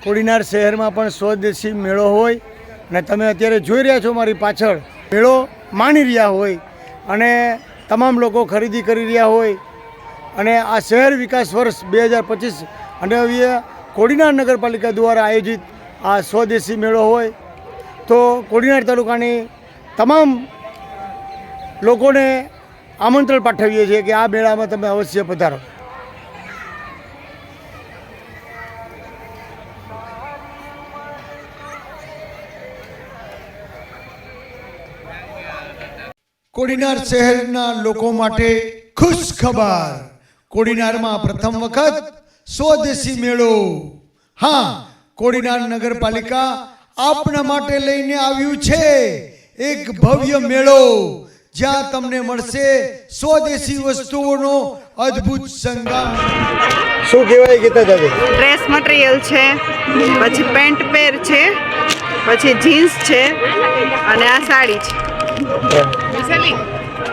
કોડીનાર શહેરમાં પણ સ્વદેશી મેળો હોય અને તમે અત્યારે જોઈ રહ્યા છો મારી પાછળ મેળો માણી રહ્યા હોય અને તમામ લોકો ખરીદી કરી રહ્યા હોય અને આ શહેર વિકાસ વર્ષ 2025 અને કોડીનાર નગરપાલિકા દ્વારા આયોજિત આ સ્વદેશી મેળો હોય તો કોડીનાર તાલુકાની તમામ લોકોને આમંત્રણ પાઠવીએ છીએ કે આ મેળામાં તમે અવશ્ય પધારો. કોડીનાર શહેરના લોકો માટે ખુશ ખબર. કોડીનારમાં પ્રથમ વખત સ્વદેશી મેળો. હા, કોડીનાર નગરપાલિકા આપના માટે લઈને આવ્યું છે એક ભવ્ય મેળો જ્યાં તમને મળશે સ્વદેશી વસ્તુઓનો અદ્ભુત સંગમ. શું કહેવાય ગીતા દાદી? ડ્રેસ મટીરિયલ છે, પછી પેન્ટ પેર છે, પછી જીન્સ છે અને આ સાડી છે.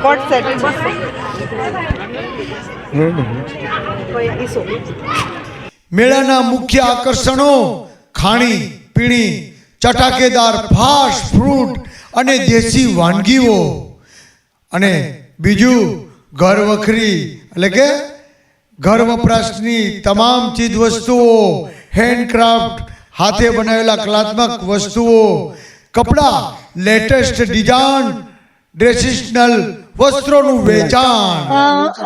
કોટ સેટ મેળાના મુખ્ય આકર્ષણો ખાણી પીણી, ચટાકેદાર ફાસ્ટ ફૂડ અને દેશી વાનગીઓ અને બીજું ઘર વખરી એટલે કે ઘર વપરાશની તમામ ચીજ વસ્તુઓ, હેન્ડક્રાફ્ટ હાથે બનાવેલા કલાત્મક વસ્તુઓ, કપડાં, લેટેસ્ટ ડિઝાઇન, ટ્રેડિશનલ વસ્ત્રોનું વેચાણ.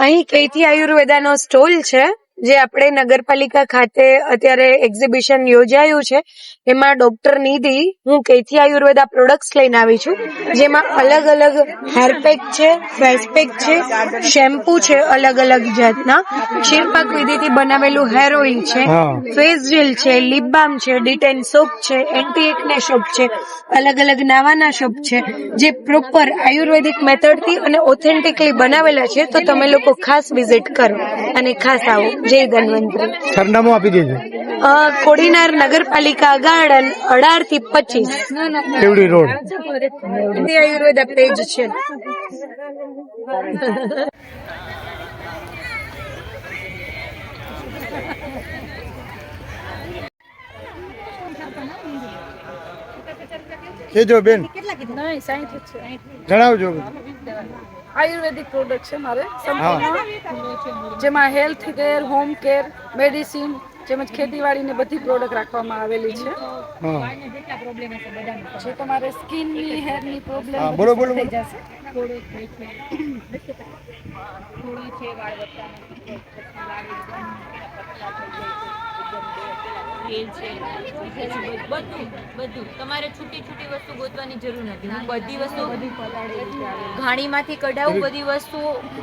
અહીં કૈથી આયુર્વેદાનો સ્ટોલ છે જે આપણે નગરપાલિકા ખાતે અત્યારે એક્ઝિબિશન યોજાયું છે. એમાં ડોક્ટર નિધિ હું કૈથી આયુર્વેદા પ્રોડક્ટ્સ લઈને આવી છું, જેમાં અલગ અલગ હેરપેક છે, ફેસ પેક છે, શેમ્પુ છે અલગ અલગ જાતના, ક્ષીરપાક વિધિથી બનાવેલું હેર ઓઇલ છે, ફેસ જેલ છે, લિપ બામ છે, ડિટેન સોપ છે, એન્ટી એકને સોપ છે, અલગ અલગ નાવાના સોપ છે જે પ્રોપર આયુર્વેદિક મેથડથી અને ઓથેન્ટિકલી બનાવેલા છે. તો તમે લોકો ખાસ વિઝિટ કરો અને ખાસ આવો. જય ધન્વંતરી. સરનામું આપી દેજો. કોડીનાર નગરપાલિકા ગાર્ડન 18 થી 25 દેવડી રોડ. આયુર્વેદા પેજ છે. કેજો બેન, જણાવજો. આયુર્વેદિક પ્રોડક્ટ છે મારે સંપૂર્ણ, જેમાં health care, home care, medicine તેમજ ખેતીવાડીને બધી પ્રોડક્ટ રાખવામાં આવેલી છે. જે તમારે સ્કિનની, હેરની પ્રોબ્લેમ બરોબર થઈ જશે. બધું તમારે છૂટી વસ્તુ ગોતવાની જરૂર નથી. હું બધી વસ્તુ ઘાણીમાંથી કઢાવું બધી વસ્તુ,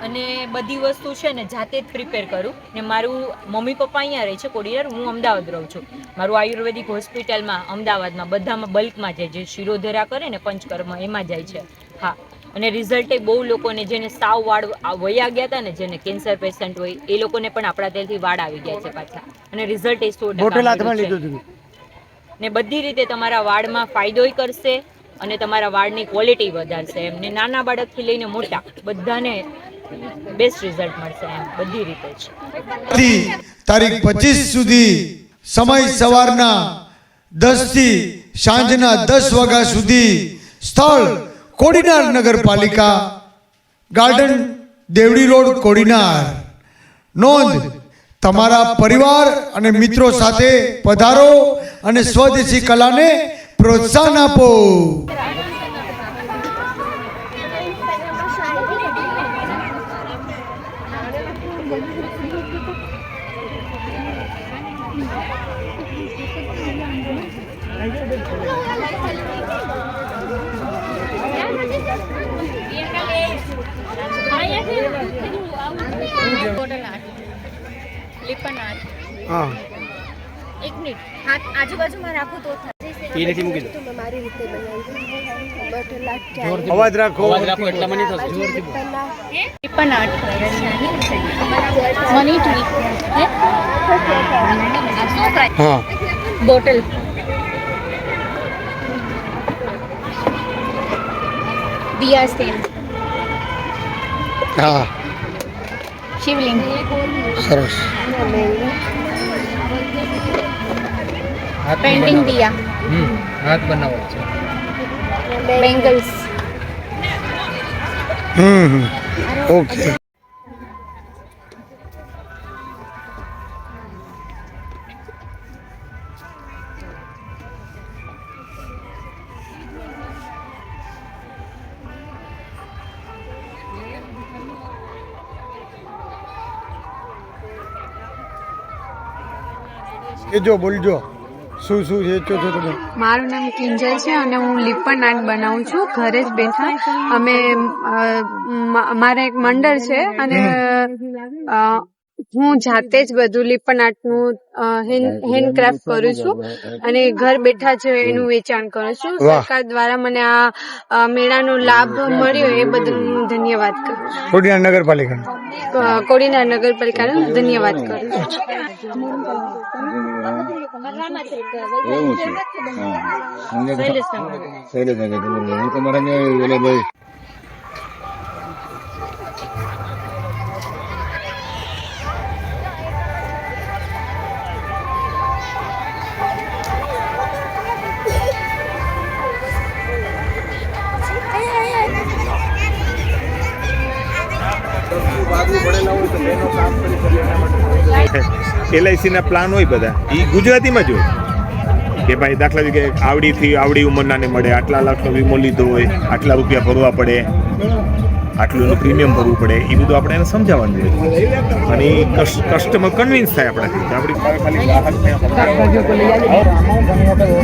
અને બધી વસ્તુ છે ને જાતે જ પ્રિપેર કરું. ને મારું મમ્મી પપ્પા અહીંયા રહે છે કોડીનાર, હું અમદાવાદ રહું છું. મારું આયુર્વેદિક હોસ્પિટલમાં અમદાવાદમાં બધામાં બલ્કમાં જાય, જે શિરોધરા કરે ને પંચકર્મ એમાં જાય છે. હા, અને રિઝલ્ટ એ બહુ લોકોને જેને સાવ વાળ વયા ગયા હતા ને, જેને કેન્સર પેશન્ટ હોય એ લોકોને પણ આપણા તેલથી વાળ આવી ગયા છે પાછા, અને રિઝલ્ટ એ 100% ને બધી રીતે તમારા વાળમાં ફાયદોય કરશે અને તમારા વાળની ક્વોલિટી વધારશે. એમને નાના બાળકથી લઈને મોટા બધાને બેસ્ટ રિઝલ્ટ મળશે એમ બધી રીતે જ. તારીખ 25 સુધી સમય સવારના 10 થી સાંજના 10 વાગ્યા સુધી. સ્થળ કોડીનાર નગરપાલિકા ગાર્ડન, દેવડી રોડ, કોડીનાર. નોંધ, તમારા પરિવાર અને મિત્રો સાથે પધારો અને સ્વદેશી કલાને પ્રોત્સાહન આપો. લિપન આર્ટ. હા, એક મિનિટ, હાથ આજુબાજુમાં રાખો તો થાય. એ નથી મૂકી દો. મારી રીતે બનાવી અવાજ રાખો. લિપન આર્ટ મની ટ્રી હે. હા, બોટલ, દિયા સ્ટેન્ડ, હા, શિવલિંગ, સરસ. પેઇન્ટિંગ દિયા, હાથ બનાવો છે. બેંગલ્સ. ઓકે. કેજો બોલજો શું શું વેચો છો તમે? મારું નામ કિંજલ છે અને હું લીપન આર્ટ બનાવું છું ઘરે જ બેઠા. અમે મારા એક મંડળ છે અને હું જાતે જ બધું લીપન આર્ટનું હેન્ડક્રાફ્ટ કરું છું અને ઘર બેઠા જ એનું વેચાણ કરું છું. સરકાર દ્વારા મને આ મેળાનો લાભ મળ્યો એ બદલ હું ધન્યવાદ કરું છું. કોડીનાર નગરપાલિકાનો ધન્યવાદ કરું છું. એવું છે. શૈલેષ LICના પ્લાન હોય બધા એ ગુજરાતીમાં જ હોય કે ભાઈ દાખલા તરીકે આવડીથી આવડી ઉંમરનાને મળે, આટલા લાખનો વીમો લીધો હોય, આટલા રૂપિયા ભરવા પડે, આટલું એનું પ્રીમિયમ ભરવું પડે, એ બધું આપણે એને સમજાવવાનું હોય અને એ કસ્ટમર કન્વિન્સ થાય આપણાથી.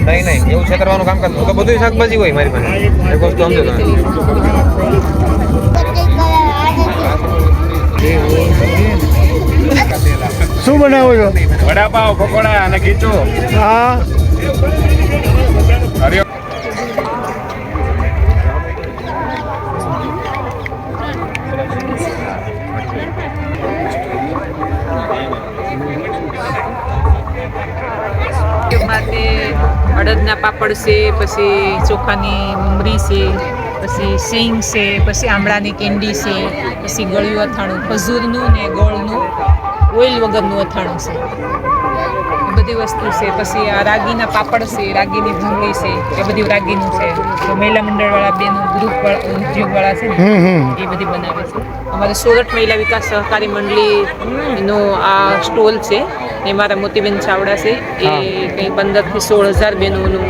નહીં એવું છેતરવાનું કામ કરતું તો બધું શાકભાજી હોય મારી પાસે. એક વસ્તુ સમજો તમે. શું બનાવો છો? વડાપાવ, પકોડા અને ખીચો. હા. માટે અડદના પાપડ છે, પછી ચોખાની મમરી છે, પછી સિંગ છે, પછી આમળાની કેન્ડી છે, પછી ગળ્યું અથાણું, ખજૂરનું ને ગોળનું ઓઇલ વગરનું અથાણું છે, એ બધી વસ્તુ છે. પછી આ રાગીના પાપડ છે, રાગીની ભૂંગળી છે, એ બધી રાગીનું છે. તો મહિલા મંડળવાળા બેનું ગ્રુપવાળા ઉદ્યોગવાળા છે ને એ બધી બનાવે છે. અમારે સોરઠ મહિલા વિકાસ સહકારી મંડળીનો આ સ્ટોલ છે. એ મારા મોતીબેન ચાવડા છે, એ કંઈ 15,000 થી 16,000 બહેનોનું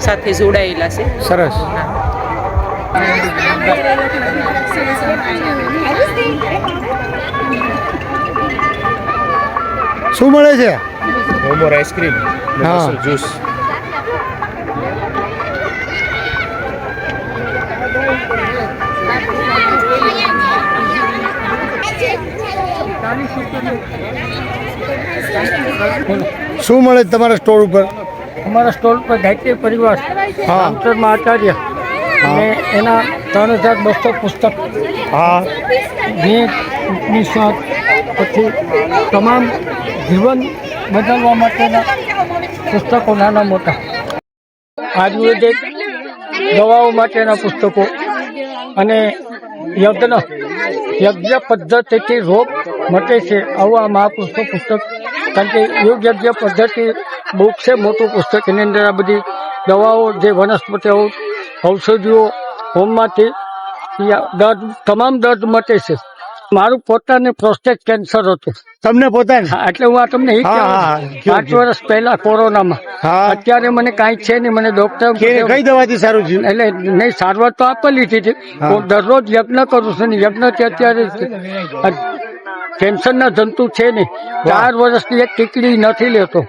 સાથે જોડાયેલા છે. સરસ. શું મળે છે? મોમોર આઈસ્ક્રીમ, જ્યુસ. શું મળે તમારા સ્ટોર ઉપર? અમારા સ્ટોલ પર ગાયત્રી પરિવાર રામચંદ્રમાં આચાર્ય અને એના 3,200 પુસ્તક, ગીત, ઉપનિષદ, પછી તમામ જીવન બદલવા માટેના પુસ્તકો નાના મોટા, આયુર્વેદિક દવાઓ માટેના પુસ્તકો અને યજ્ઞ પદ્ધતિથી રોગ મટે છે આવા મહાપુસ્તક. કારણ કે યોગ યજ્ઞ પદ્ધતિ બુક છે, મોટું પુસ્તક. એની અંદર આ બધી દવાઓ, જે વનસ્પતિઓ, ઔષધિઓ, હોમમાંથી તમામ દર્દ મટે છે. મારું પોતાને પ્રોસ્ટેટ કેન્સર હતું. તમને પોતાને? એટલે હું આ તમને 5 વર્ષ પહેલા કોરોનામાં. અત્યારે મને કાંઈ છે નહીં. મને ડોક્ટર કઈ દવાથી સારું થયું? એટલે નહીં, સારવાર તો આપેલી હતી. હું દરરોજ યજ્ઞ કરું છું ને યજ્ઞથી અત્યારે કેન્સરના જંતુ છે નહીં. 4 વર્ષથી એક ટીકડી નથી લેતો.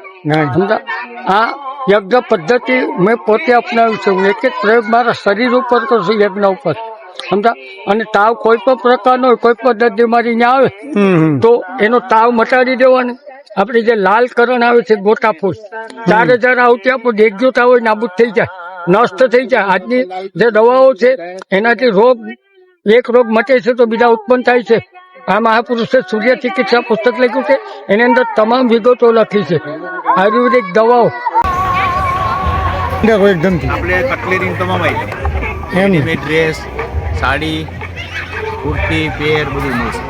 આ યજ્ઞ પદ્ધતિ મેં પોતે અપનાવી છે. હું એક પ્રયોગ મારા શરીર ઉપર કરું છું, યજ્ઞ ઉપર. સમજા? અને તાવ કોઈ પણ પ્રકારનો હોય, કોઈ પણ દર્દ બીમારી ત્યાં આવે તો એનો તાવ મટાડી દેવાનો. આપણે જે લાલ કરણ આવે છે, ગોટા ફૂલ, 4,000 આવતી આપો, ડેગ્યુ તાવ હોય નાબૂદ થઈ જાય, નષ્ટ થઈ જાય. આજની જે દવાઓ છે એનાથી એક રોગ મટે છે તો બીજા ઉત્પન્ન થાય છે. આ મહાપુરુષે સૂર્ય ચિકિત્સા પુસ્તક લખ્યું છે, એની અંદર તમામ વિગતો લખી છે. આયુર્વેદિક દવાઓ એકદમ આપણે કટલેરી તમામ એમ ડ્રેસ, સાડી, કુર્તી, પેર બધું મળશે.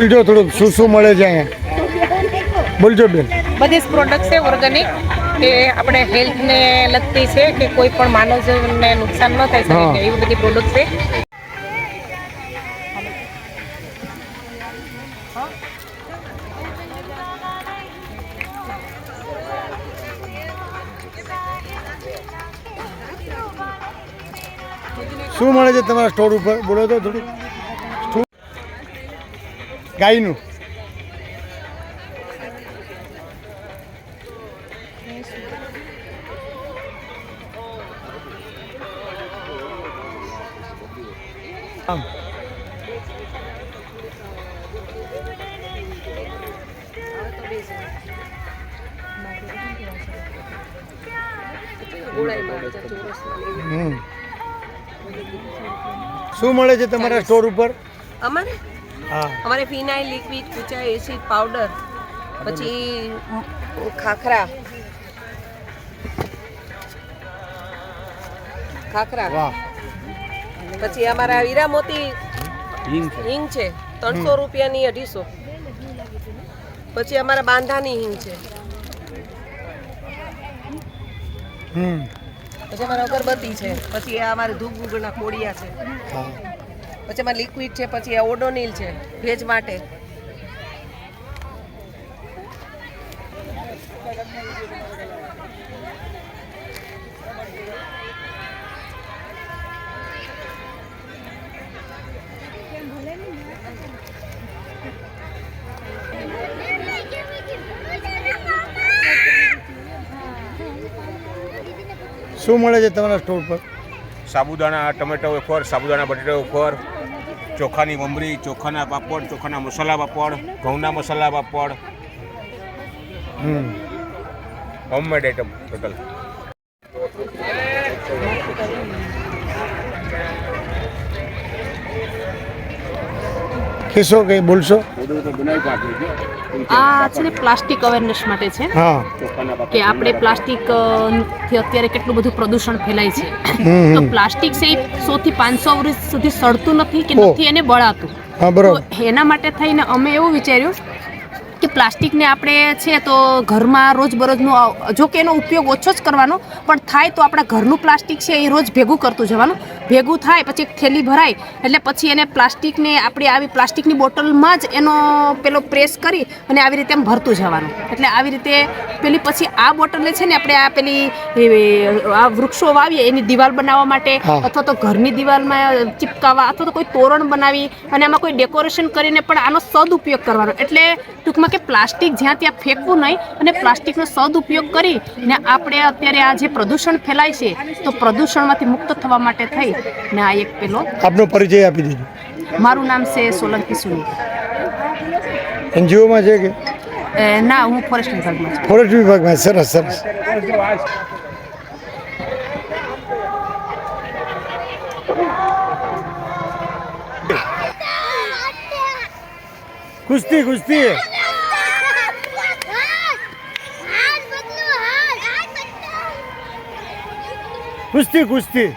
બીજો થોડુંક શું મળે છે અહીંયા બોલજો બેન. બધી જ પ્રોડક્ટ છે ઓર્ગેનિક, કે આપણે હેલ્થને લગતી છે, કે કોઈ પણ માનવજીવનને નુકસાન ન થાય શરીરને, એવી બધી પ્રોડક્ટ છે. શું મળે છે તમારા સ્ટોર ઉપર બોલો તો થોડું. ગાયનું શું મળે છે તમારા સ્ટોર ઉપર? અમારે હા, અમારે ફિનાઇલ લિક્વિડ, કુચા એસિડ પાવડર, પછી ખાખરા વાહ, પછી અમારા હીરા મોતી હિંગ છે 300 રૂપિયાની 250. પછી અમારા બાંધાની હિંગ છે. પછી અમારા અગરબત્તી છે. પછી આ અમારે ધૂપ ગુગળના કોડિયા છે. પછી અમારે લિક્વિડ છે. પછી આ ઓડોનિલ છે ભેજ માટે. શું મળે છે તમારા સ્ટોર પર? સાબુદાણા ટમેટો વેફર, સાબુદાણા બટેટા વેફર, ચોખાની મમરી, ચોખાના પાપડ, ચોખાના મસાલા પાપડ, ઘઉંના masala papad, homemade item total. કહેશો કે બોલશો? આ છે ને પ્લાસ્ટિક અવેરનેસ માટે છે, હા, કે આપણે પ્લાસ્ટિક થી અત્યારે કેટલું બધું પ્રદૂષણ ફેલાય છે. તો પ્લાસ્ટિક છે એ 100 થી 500 વર્ષ સુધી સડતું નથી કે નથી એને બળાતું. હા, બરોબર. તો એના માટે થઈને અમે એવું વિચાર્યું કે પ્લાસ્ટિકને આપણે છે તો ઘરમાં રોજબરોજનું જો કે એનો ઉપયોગ ઓછો જ કરવાનો, પણ થાય તો આપણા ઘરનું પ્લાસ્ટિક છે એ રોજ ભેગું કરતું જવાનું. ભેગું થાય પછી એક થેલી ભરાય એટલે પછી એને પ્લાસ્ટિકને આપણે આવી પ્લાસ્ટિકની બોટલમાં જ એનો પેલો પ્રેસ કરી અને આવી રીતે એમ ભરતું જવાનું. એટલે આવી રીતે પેલી પછી આ બોટલને છે ને આપણે આ પેલી આ વૃક્ષો વાવીએ એની દિવાલ બનાવવા માટે અથવા તો ઘરની દિવાલમાં ચિપકાવવા અથવા તો કોઈ તોરણ બનાવી અને આમાં કોઈ ડેકોરેશન કરીને પણ આનો સદુપયોગ કરવાનો. એટલે ટૂંકમાં કે પ્લાસ્ટિક જ્યાં ત્યાં ફેંકવું નહીં અને પ્લાસ્ટિકનો સદુપયોગ કરી ને આપણે અત્યારે આ જે પ્રદૂષણ ફેલાય છે તો પ્રદૂષણમાંથી મુક્ત થવા માટે થઈ ને આ એક પેલો. આપનો પરિચય આપી દીધો. મારું નામ છે સોલંકી સુની. એનજીઓમાં છે કે ના, હું ફોરેસ્ટ વિભાગમાં છું. ફોરેસ્ટ વિભાગમાં. સરસ સરસ. કુસ્તી કુસ્તી કુસ્તી કુસ્તી